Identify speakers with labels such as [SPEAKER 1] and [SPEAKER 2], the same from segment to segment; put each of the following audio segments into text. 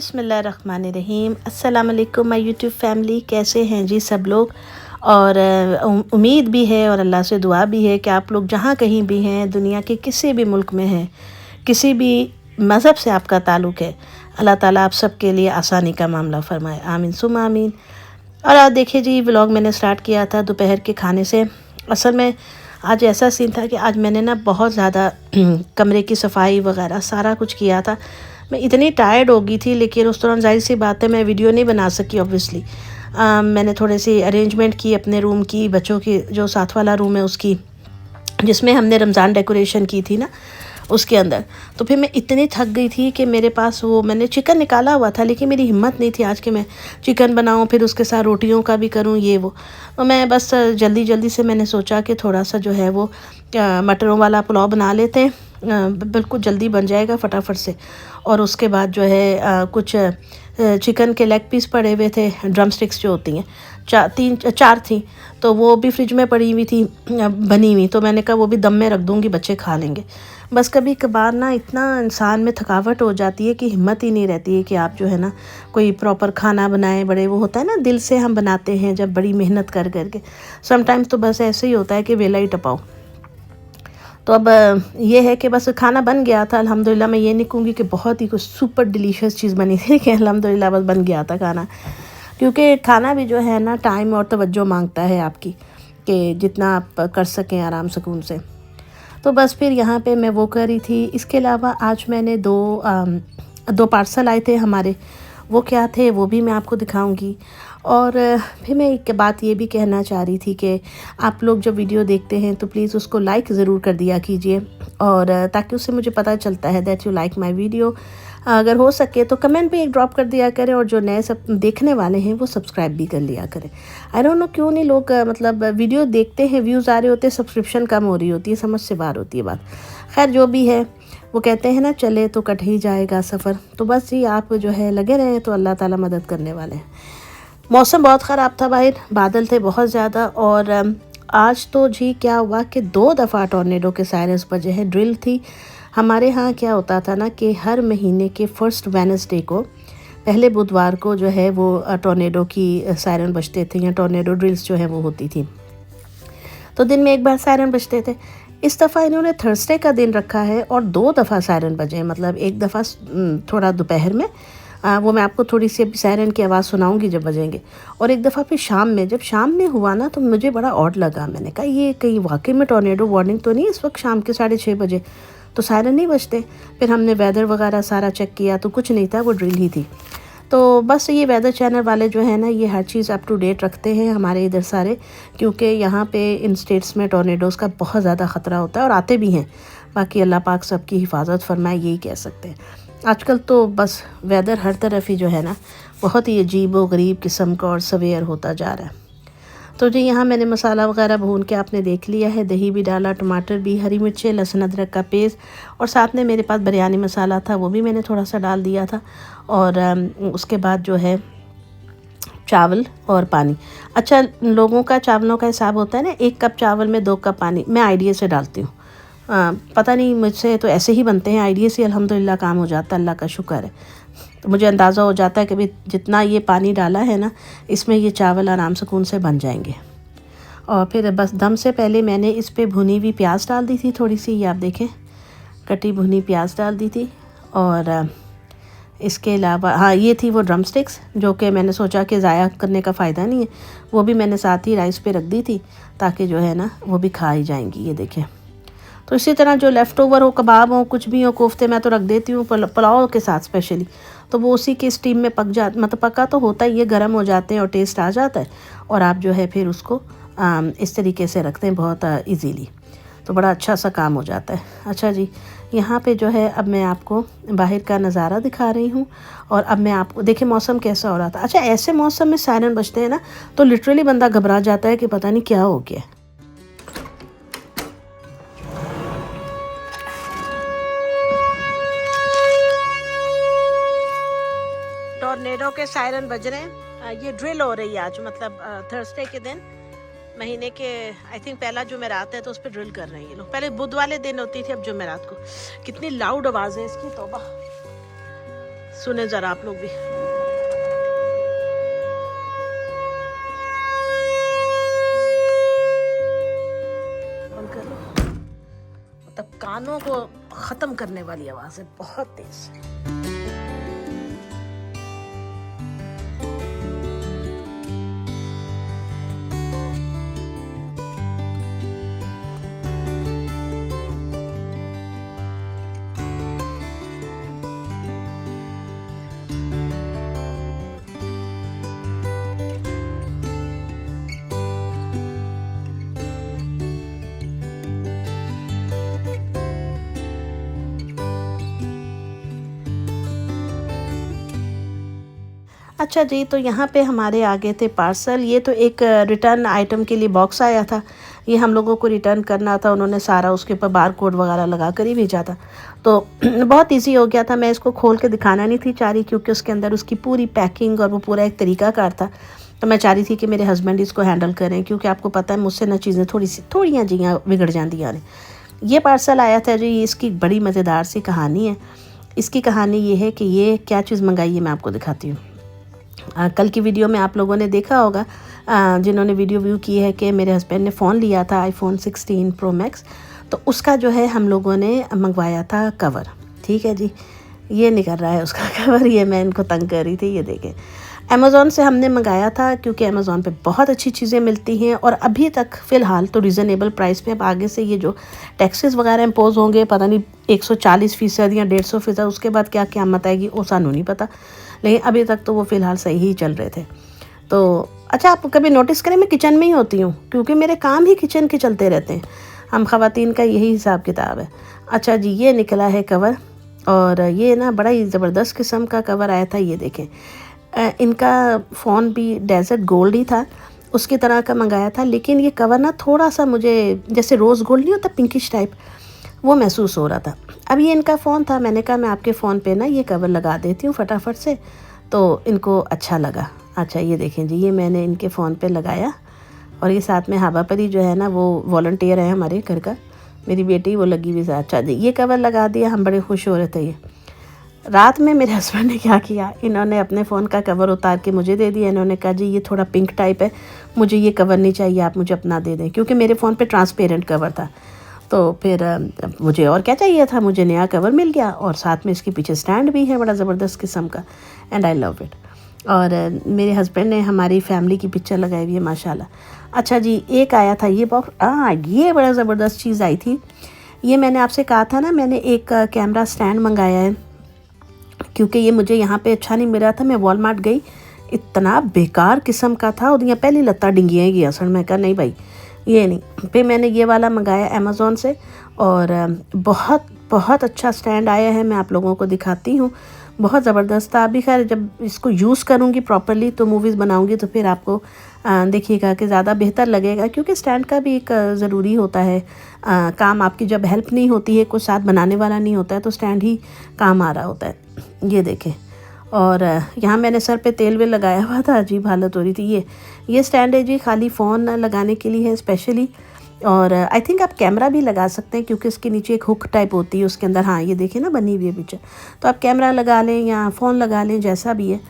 [SPEAKER 1] बिस्मिल्लाहिर्रहमानिर्रहीम। अस्सलाम वालेकुम माय यूट्यूब फैमिली, कैसे हैं जी सब लोग। और उम्मीद भी है और अल्लाह से दुआ भी है कि आप लोग जहाँ कहीं भी हैं, दुनिया के किसी भी मुल्क में हैं, किसी भी मज़हब से आपका ताल्लुक़ है, अल्लाह ताला आप सब के लिए आसानी का मामला फ़रमाए, आमीन सुम आमीन। और आज देखिए जी, व्लॉग मैंने स्टार्ट किया था दोपहर के खाने से। असल में आज ऐसा सीन था कि आज मैंने ना बहुत ज़्यादा कमरे की सफाई वगैरह सारा कुछ किया था। मैं इतनी टायर्ड हो गई थी, लेकिन उस दौरान जाहिर सी बात है मैं वीडियो नहीं बना सकी ऑब्वियसली। मैंने थोड़ी सी अरेंजमेंट की अपने रूम की, बच्चों की जो साथ वाला रूम है उसकी, जिसमें हमने रमज़ान डेकोरेशन की थी ना, उसके अंदर। तो फिर मैं इतनी थक गई थी कि मेरे पास वो मैंने चिकन निकाला हुआ था, लेकिन मेरी हिम्मत नहीं थी आज कि मैं चिकन बनाऊं, फिर उसके साथ रोटियों का भी करूं ये वो। तो मैं बस जल्दी जल्दी से मैंने सोचा कि थोड़ा सा जो है वो मटरों वाला पुलाव बना लेते हैं, बिल्कुल जल्दी बन जाएगा फटाफट से। और उसके बाद जो है कुछ चिकन के लेग पीस पड़े हुए थे, ड्रम स्टिक्स जो होती हैं, चार थी, तो वो भी फ्रिज में पड़ी हुई थी बनी हुई। तो मैंने कहा वो भी दम में रख दूँगी, बच्चे खा लेंगे। बस कभी कभार ना इतना इंसान में थकावट हो जाती है कि हिम्मत ही नहीं रहती है कि आप जो है ना कोई प्रॉपर खाना बनाएं। बड़े वो होता है ना, दिल से हम बनाते हैं जब बड़ी मेहनत कर करके। समटाइम्स तो बस ऐसे ही होता है कि वेला ही टपाओ। तो अब ये है कि बस खाना बन गया था अल्हम्दुलिल्लाह। मैं ये नहीं कहूँगी कि बहुत ही कुछ सुपर डिलीशियस चीज़ बनी थी, कि अल्हम्दुलिल्लाह बस बन गया था खाना। क्योंकि खाना भी जो है ना टाइम और तवज्जो मांगता है आपकी, कि जितना आप कर सकें आराम सुकून से। तो बस फिर यहाँ पे मैं वो कर रही थी। इसके अलावा आज मैंने दो पार्सल आए थे हमारे, वो क्या थे वो भी मैं आपको दिखाऊंगी। और फिर मैं एक बात ये भी कहना चाह रही थी कि आप लोग जब वीडियो देखते हैं तो प्लीज़ उसको लाइक ज़रूर कर दिया कीजिए, और ताकि उससे मुझे पता चलता है that you like my video. अगर हो सके तो कमेंट भी एक ड्रॉप कर दिया करें, और जो नए सब देखने वाले हैं वो सब्सक्राइब भी कर लिया करें। आई डोंट नो क्यों नहीं लोग मतलब वीडियो देखते हैं, व्यूज़ आ रहे होते हैं, सब्सक्रिप्शन कम हो रही होती है, समझ से बाहर होती है बात। खैर जो भी है, वो कहते हैं ना चले तो कट ही जाएगा सफ़र। तो बस जी आप जो है लगे रहें तो अल्लाह ताला मदद करने वाले हैं। मौसम बहुत ख़राब था बाहर, बादल थे बहुत ज़्यादा। और आज तो जी क्या हुआ कि 2 दफ़ा टॉर्नेडो के सायरन्स बजे हैं। ड्रिल थी हमारे यहाँ। क्या होता था ना कि हर महीने के फर्स्ट वेडनेसडे को, पहले बुधवार को जो है वो टॉर्नेडो की सायरन बजते थे, या टॉर्नेडो ड्रिल्स जो है वो होती थी। तो दिन में एक बार सायरन बजते थे। इस दफ़ा इन्होंने थर्सडे का दिन रखा है और 2 दफ़ा सायरन बजे। मतलब एक दफ़ा थोड़ा दोपहर में, वो मैं आपको थोड़ी सी सायरन की आवाज़ सुनाऊंगी जब बजेंगे, और एक दफ़ा फिर शाम में। जब शाम में हुआ ना तो मुझे बड़ा ऑड लगा। मैंने कहा ये कहीं वाकई में टॉर्नेडो वार्निंग तो नहीं इस वक्त शाम के 6:30 बजे, तो सायरन नहीं बजते। फिर हमने वेदर वगैरह सारा चेक किया तो कुछ नहीं था, वो ड्रिल ही थी। तो बस ये वेदर चैनल वाले जो है ना, ये हर चीज़ अप टू डेट रखते हैं हमारे इधर सारे, क्योंकि यहाँ पे इन स्टेट्स में टॉर्नेडोज़ का बहुत ज़्यादा ख़तरा होता है, और आते भी हैं। बाकी अल्लाह पाक सबकी हिफाजत फरमाए, यही कह सकते हैं। आजकल तो बस वेदर हर तरफ ही जो है ना बहुत ही अजीब व गरीब किस्म का और सवेयर होता जा रहा है। तो जी यहाँ मैंने मसाला वगैरह भून के आपने देख लिया है, दही भी डाला, टमाटर भी, हरी मिर्चें, लहसुन अदरक का पेस्ट, और साथ में मेरे पास बिरयानी मसाला था, वो भी मैंने थोड़ा सा डाल दिया था। और उसके बाद जो है चावल और पानी। अच्छा, लोगों का चावलों का हिसाब होता है ना, 1 कप चावल में 2 कप पानी। मैं आइडिया से डालती हूँ, पता नहीं मुझसे तो ऐसे ही बनते हैं, आइडिया से अल्हम्दुलिल्लाह काम हो जाता है, अल्लाह का शुक्र है। तो मुझे अंदाज़ा हो जाता है कि भाई जितना ये पानी डाला है ना, इसमें ये चावल आराम सुकून से बन जाएंगे। और फिर बस दम से पहले मैंने इस पे भुनी हुई प्याज डाल दी थी, थोड़ी सी, ये आप देखें, कटी भुनी प्याज डाल दी थी। और इसके अलावा हाँ, ये थी वो ड्रम स्टिक्स, जो कि मैंने सोचा कि ज़ाया करने का फ़ायदा नहीं है, वो भी मैंने साथ ही राइस पे रख दी थी, ताकि जो है ना वो भी खा ही जाएंगी। ये देखें। तो इसी तरह जो लेफ़्ट ओवर हो, कबाब हो, कुछ भी हो, कोफ्ते, मैं तो रख देती हूँ पुलाव के साथ स्पेशली। तो वो उसी के स्टीम में पक जा, मतलब पका तो होता ही, ये गर्म हो जाते हैं और टेस्ट आ जाता है, और आप जो है फिर उसको इस तरीके से रखते हैं बहुत इजीली, तो बड़ा अच्छा सा काम हो जाता है। अच्छा जी, यहाँ पे जो है अब मैं आपको बाहर का नज़ारा दिखा रही हूँ। और अब मैं आपको देखिए मौसम कैसा हो रहा था। अच्छा, ऐसे मौसम में सायरन बजते हैं ना तो लिटरली बंदा घबरा जाता है कि पता नहीं क्या हो गया। टॉर्नेडो के सायरन बज रहे हैं। ये ड्रिल हो रही है आज, मतलब थर्सडे के दिन, महीने के आई थिंक पहला जुमेरात है, तो उस पर ड्रिल कर रहे हैं ये लोग। पहले बुध वाले दिन होती थी, अब जुमेरात को। कितनी लाउड आवाज़ है इसकी, तौबा। सुने ज़रा आप लोग भी। बंद कर लो। मतलब कानों को ख़त्म करने वाली आवाज़ है, बहुत तेज़। अच्छा जी, तो यहाँ पे हमारे आ गए थे पार्सल। ये तो एक रिटर्न आइटम के लिए बॉक्स आया था, ये हम लोगों को रिटर्न करना था। उन्होंने सारा उसके ऊपर बार कोड वगैरह लगा कर ही भेजा था, तो बहुत इजी हो गया था। मैं इसको खोल के दिखाना नहीं थी चाह रही, क्योंकि उसके अंदर उसकी पूरी पैकिंग और वो पूरा एक तरीकाकार था। तो मैं चाह रही थी कि मेरे हस्बैंड इसको हैंडल करें, क्योंकि आपको पता है मुझसे ना चीज़ें थोड़ियाँ जियाँ बिगड़ जाती हैं। ये पार्सल आया था जी, इसकी बड़ी मज़ेदार सी कहानी है। इसकी कहानी ये है कि ये क्या चीज़ मंगाई है, मैं आपको दिखाती हूँ। कल की वीडियो में आप लोगों ने देखा होगा, जिन्होंने वीडियो व्यू की है, कि मेरे हस्बैंड ने फ़ोन लिया था आईफोन 16 प्रो मैक्स, तो उसका जो है हम लोगों ने मंगवाया था कवर। ठीक है जी, ये निकल रहा है उसका कवर, ये मैं इनको तंग कर रही थी। ये देखें, अमेज़ॉन से हमने मंगाया था, क्योंकि अमेज़ॉन पे बहुत अच्छी चीज़ें मिलती हैं, और अभी तक फ़िलहाल तो रिज़नेबल प्राइस पे। अब आगे से ये जो टैक्सेस वगैरह इम्पोज होंगे, पता नहीं 140% या 150%, उसके बाद क्या क़यामत आएगी वो सानू नहीं पता, लेकिन अभी तक तो वो फ़िलहाल सही ही चल रहे थे। तो अच्छा, आप कभी नोटिस करें, मैं किचन में ही होती हूँ, क्योंकि मेरे काम ही किचन के चलते रहते हैं। हम ख़वातीन का यही हिसाब किताब है। अच्छा जी, ये निकला है कवर, और ये ना बड़ा ही ज़बरदस्त किस्म का कवर आया था। ये देखें, इनका फ़ोन भी डेज़र्ट गोल्ड ही था, उसकी तरह का मंगाया था, लेकिन ये कवर ना थोड़ा सा मुझे जैसे रोज़ गोल्ड नहीं होता, पिंकिश टाइप, वो महसूस हो रहा था। अब ये इनका फ़ोन था, मैंने कहा मैं आपके फ़ोन पे ना ये कवर लगा देती हूँ फटाफट से, तो इनको अच्छा लगा। अच्छा, ये देखें जी, ये मैंने इनके फ़ोन पे लगाया, और ये साथ में हाबा परी जो है ना, वो वॉलंटियर है हमारे घर का, मेरी बेटी, वो लगी हुई। अच्छा जी, ये कवर लगा दिया, हम बड़े खुश हो रहे थे। ये रात में मेरे हस्बैंड ने क्या किया, इन्होंने अपने फ़ोन का कवर उतार के मुझे दे दिया। इन्होंने कहा जी ये थोड़ा पिंक टाइप है, मुझे ये कवर नहीं चाहिए, आप मुझे अपना दे दें, क्योंकि मेरे फ़ोन पे ट्रांसपेरेंट कवर था। तो फिर मुझे और क्या चाहिए था, मुझे नया कवर मिल गया, और साथ में इसके पीछे स्टैंड भी है बड़ा ज़बरदस्त किस्म का, एंड आई लव इट। और मेरे हस्बैंड ने हमारी फैमिली की पिक्चर लगाई हुई है माशाल्लाह। अच्छा जी, एक आया था ये बॉक्स, ये बड़ा ज़बरदस्त चीज़ आई थी। ये मैंने आपसे कहा था ना, मैंने एक कैमरा स्टैंड मंगाया है, क्योंकि ये मुझे यहाँ पे अच्छा नहीं मिल रहा था। मैं वॉलमार्ट गई, इतना बेकार किस्म का था, और पहली लत्ता डिंगियाँ ही गया सर। मैं कहा नहीं भाई, ये नहीं। फिर मैंने ये वाला मंगाया अमेज़ॉन से, और बहुत बहुत अच्छा स्टैंड आया है। मैं आप लोगों को दिखाती हूँ, बहुत ज़बरदस्त था। अभी खैर जब इसको यूज़ करूँगी प्रॉपर्ली, तो मूवीज़ बनाऊँगी, तो फिर आपको देखिएगा कि ज़्यादा बेहतर लगेगा, क्योंकि स्टैंड का भी एक ज़रूरी होता है काम। आपकी जब हेल्प नहीं होती है, कुछ साथ बनाने वाला नहीं होता है, तो स्टैंड ही काम आ रहा होता है। ये देखें, और यहाँ मैंने सर पे तेल वेल लगाया हुआ था, अजीब हालत हो रही थी। ये स्टैंड है जी, खाली फ़ोन लगाने के लिए है स्पेशली, और आई थिंक आप कैमरा भी लगा सकते हैं, क्योंकि इसके नीचे एक हुक टाइप होती है उसके अंदर। हाँ, ये देखें ना, बनी हुई है पिक्चर, तो आप कैमरा लगा लें या फ़ोन लगा लें, जैसा भी है।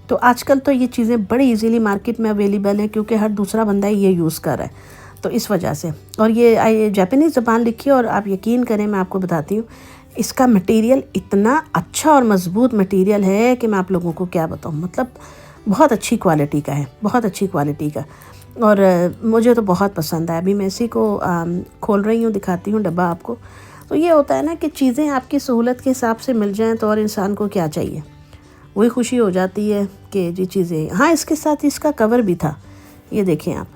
[SPEAKER 1] तो आजकल तो ये चीज़ें बड़ी इजीली मार्केट में अवेलेबल हैं, क्योंकि हर दूसरा बंदा ये यूज़ कर रहा है, तो इस वजह से। और ये जापानीज़ ज़बान लिखी है, और आप यकीन करें, मैं आपको बताती हूँ, इसका मटेरियल इतना अच्छा और मज़बूत मटेरियल है कि मैं आप लोगों को क्या बताऊँ। मतलब बहुत अच्छी क्वालिटी का है, बहुत अच्छी क्वालिटी का, और मुझे तो बहुत पसंद है। अभी मैं इसी को खोल रही हूँ, दिखाती हूँ डब्बा आपको। तो ये होता है ना कि चीज़ें आपकी सहूलत के हिसाब से मिल जाएं, तो और इंसान को क्या चाहिए, वही खुशी हो जाती है कि जी चीज़ें। हाँ, इसके साथ इसका कवर भी था, ये देखें आप।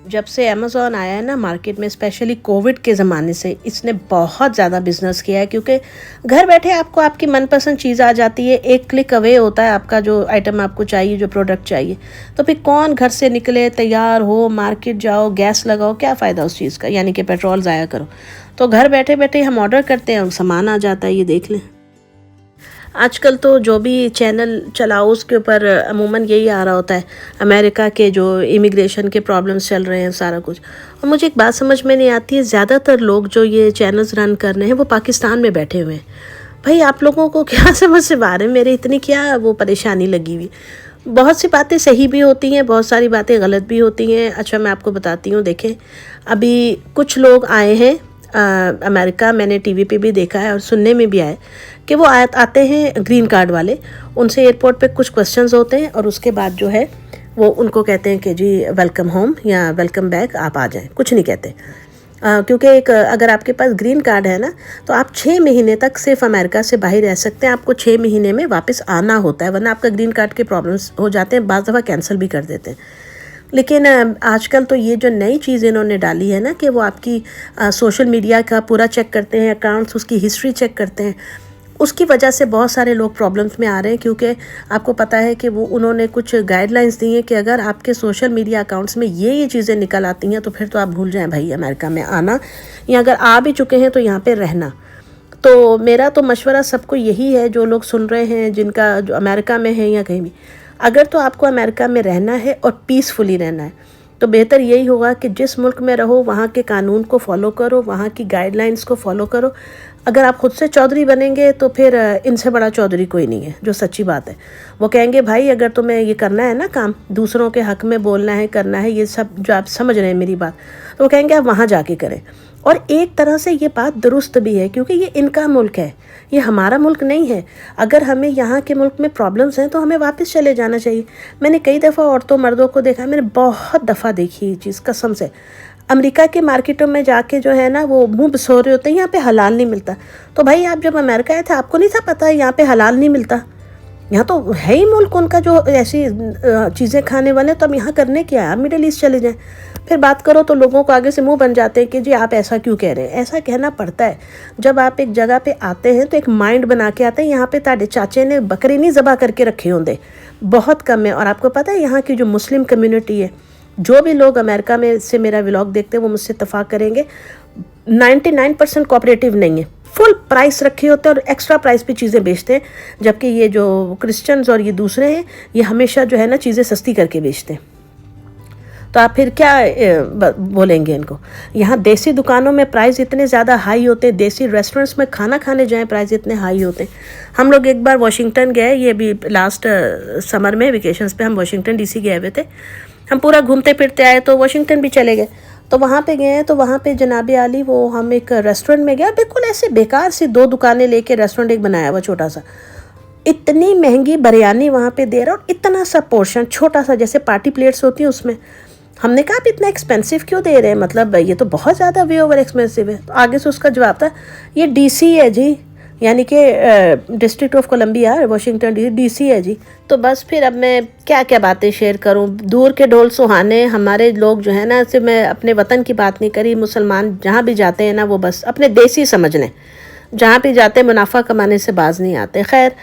[SPEAKER 1] जब से अमेज़ॉन आया है ना मार्केट में, स्पेशली कोविड के ज़माने से, इसने बहुत ज़्यादा बिजनेस किया है, क्योंकि घर बैठे आपको आपकी मनपसंद चीज़ आ जाती है। एक क्लिक अवे होता है आपका जो आइटम आपको चाहिए, जो प्रोडक्ट चाहिए। तो फिर कौन घर से निकले, तैयार हो, मार्केट जाओ, गैस लगाओ, क्या फ़ायदा उस चीज़ का, यानी कि पेट्रोल ज़ाया करो। तो घर बैठे बैठे हम ऑर्डर करते हैं और सामान आ जाता है। ये देख लें, आजकल तो जो भी चैनल चलाओ उसके ऊपर अमूमन यही आ रहा होता है, अमेरिका के जो इमिग्रेशन के प्रॉब्लम्स चल रहे हैं, सारा कुछ। और मुझे एक बात समझ में नहीं आती है, ज़्यादातर लोग जो ये चैनल्स रन कर रहे हैं वो पाकिस्तान में बैठे हुए हैं। भाई आप लोगों को क्या समझ से बाहर है, मेरे इतनी क्या वो परेशानी लगी हुई। बहुत सी बातें सही भी होती हैं, बहुत सारी बातें गलत भी होती हैं। अच्छा मैं आपको बताती हूँ, देखें अभी कुछ लोग आए हैं अमेरिका, मैंने टीवी पे भी देखा है और सुनने में भी आया कि वो आते हैं ग्रीन कार्ड वाले, उनसे एयरपोर्ट पे कुछ क्वेश्चंस होते हैं और उसके बाद जो है वो उनको कहते हैं कि जी वेलकम होम या वेलकम बैक, आप आ जाएं, कुछ नहीं कहते। क्योंकि अगर आपके पास ग्रीन कार्ड है ना तो आप 6 महीने तक सिर्फ अमेरिका से बाहर रह सकते हैं, आपको 6 महीने में वापस आना होता है, वरना आपका ग्रीन कार्ड के प्रॉब्लम्स हो जाते हैं, बाज़ दफ़ा कैंसिल भी कर देते हैं। लेकिन आजकल तो ये जो नई चीज़ इन्होंने डाली है ना कि वो आपकी सोशल मीडिया का पूरा चेक करते हैं, अकाउंट्स, उसकी हिस्ट्री चेक करते हैं, उसकी वजह से बहुत सारे लोग प्रॉब्लम्स में आ रहे हैं। क्योंकि आपको पता है कि वो उन्होंने कुछ गाइडलाइंस दी हैं कि अगर आपके सोशल मीडिया अकाउंट्स में ये चीज़ें निकल आती हैं तो फिर तो आप भूल जाएं भाई अमेरिका में आना, या अगर आ भी चुके हैं तो यहाँ पे रहना। तो मेरा तो मशवरा सबको यही है, जो लोग सुन रहे हैं जिनका जो अमेरिका में है या कहीं भी, अगर तो आपको अमेरिका में रहना है और पीसफुली रहना है तो बेहतर यही होगा कि जिस मुल्क में रहो वहाँ के कानून को फॉलो करो, वहाँ की गाइडलाइंस को फॉलो करो। अगर आप खुद से चौधरी बनेंगे तो फिर इनसे बड़ा चौधरी कोई नहीं है, जो सच्ची बात है। वो कहेंगे भाई अगर तुम्हें ये करना है ना काम, दूसरों के हक में बोलना है, करना है, ये सब जो आप समझ रहे हैं मेरी बात, तो वो कहेंगे आप वहाँ जाके करें। और एक तरह से ये बात दुरुस्त भी है क्योंकि ये इनका मुल्क है, ये हमारा मुल्क नहीं है। अगर हमें यहाँ के मुल्क में प्रॉब्लम्स हैं तो हमें वापस चले जाना चाहिए। मैंने कई दफ़ा औरतों मर्दों को देखा, मैंने बहुत दफ़ा देखी ये चीज़ कसम से। अमेरिका के मार्केटों में जाके जो है ना वो मुँह बसो रहे होते हैं यहाँ पे हलाल नहीं मिलता। तो भाई आप जब अमेरिका आए थे आपको नहीं था पता यहाँ पे हलाल नहीं मिलता? यहाँ तो है ही मुल्क उनका जो ऐसी चीज़ें खाने वाले, तो अब यहाँ करने क्या है, आप मिडिल ईस्ट चले जाएं। फिर बात करो तो लोगों को आगे से मुंह बन जाते हैं कि जी आप ऐसा क्यों कह रहे हैं। ऐसा कहना पड़ता है, जब आप एक जगह पे आते हैं तो एक माइंड बना के आते हैं। यहाँ पे ताड़े चाचे ने बकरी नहीं ज़बा करके रखे होंगे, बहुत कम है। और आपको पता है यहाँ की जो मुस्लिम कम्युनिटी है, जो भी लोग अमेरिका में से मेरा व्लॉग देखते हैं वो मुझसे इत्तेफाक करेंगे, 99% कोऑपरेटिव नहीं है, फुल प्राइस रखे होते हैं और एक्स्ट्रा प्राइस पे चीज़ें बेचते हैं। जबकि ये जो क्रिश्चियंस और ये दूसरे हैं ये हमेशा जो है ना चीज़ें सस्ती करके बेचते हैं। तो आप फिर क्या बोलेंगे इनको। यहाँ देसी दुकानों में प्राइस इतने ज़्यादा हाई होते हैं, देसी रेस्टोरेंट्स में खाना खाने जाएं प्राइस इतने हाई होते हैं। हम लोग एक बार वाशिंगटन गए, ये भी लास्ट समर में वेकेशंस पे हम वाशिंगटन DC गए हुए थे। हम पूरा घूमते फिरते आए तो वाशिंगटन भी चले गए। तो वहाँ पे गए हैं तो वहाँ पे जनाबे आली वो हम एक रेस्टोरेंट में गया, बिल्कुल ऐसे बेकार सी 2 दुकानें लेके रेस्टोरेंट एक बनाया हुआ छोटा सा। इतनी महंगी बिरयानी वहाँ पे दे रहा और इतना सा पोर्शन छोटा सा, जैसे पार्टी प्लेट्स होती हैं उसमें। हमने कहा आप इतना एक्सपेंसिव क्यों दे रहे हैं, मतलब ये तो बहुत ज़्यादा वे ओवर एक्सपेंसिव है। तो आगे से उसका जवाब था ये DC है जी, यानी कि district of Columbia, Washington DC है जी। तो बस फिर अब मैं क्या क्या बातें शेयर करूं, दूर के ढोल सुहाने। हमारे लोग जो है ना, सिर्फ मैं अपने वतन की बात नहीं करी, मुसलमान जहाँ भी जाते हैं ना वो बस अपने देसी समझ लें, जहाँ भी जाते हैं मुनाफा कमाने से बाज नहीं आते। खैर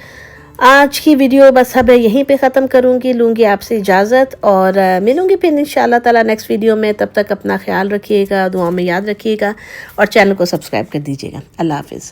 [SPEAKER 1] आज की वीडियो बस अब यहीं पे ख़त्म करूँगी, लूँगी आपसे इजाज़त और मिलूँगी फिर इंशाल्लाह ताला नेक्स्ट वीडियो में। तब तक अपना ख्याल रखिएगा, दुआ में याद रखिएगा और चैनल को सब्सक्राइब कर दीजिएगा। अल्लाह हाफिज़।